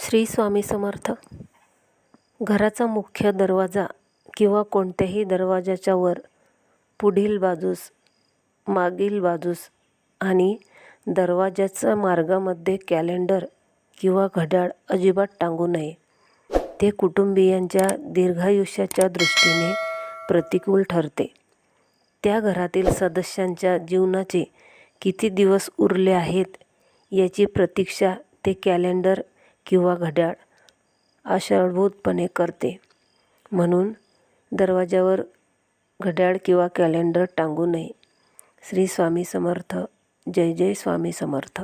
श्री स्वामी समर्थ. घराचा मुख्य दरवाजा किंवा कोणत्याही दरवाजाच्या वर पुढील बाजूस, मागील बाजूस आणि दरवाजाच्या मार्गामध्ये कॅलेंडर किंवा घड्याळ अजिबात टांगू नये. ते कुटुंबीयांच्या दीर्घायुष्याच्या दृष्टीने प्रतिकूल ठरते. त्या घरातील सदस्यांच्या जीवनाचे किती दिवस उरले आहेत याची प्रतीक्षा ते कॅलेंडर किंवा घड्याळ आशाभूतपणे करते. म्हणून दरवाजावर घड्याळ किंवा कॅलेंडर टांगू नये. श्री स्वामी समर्थ. जय जय स्वामी समर्थ.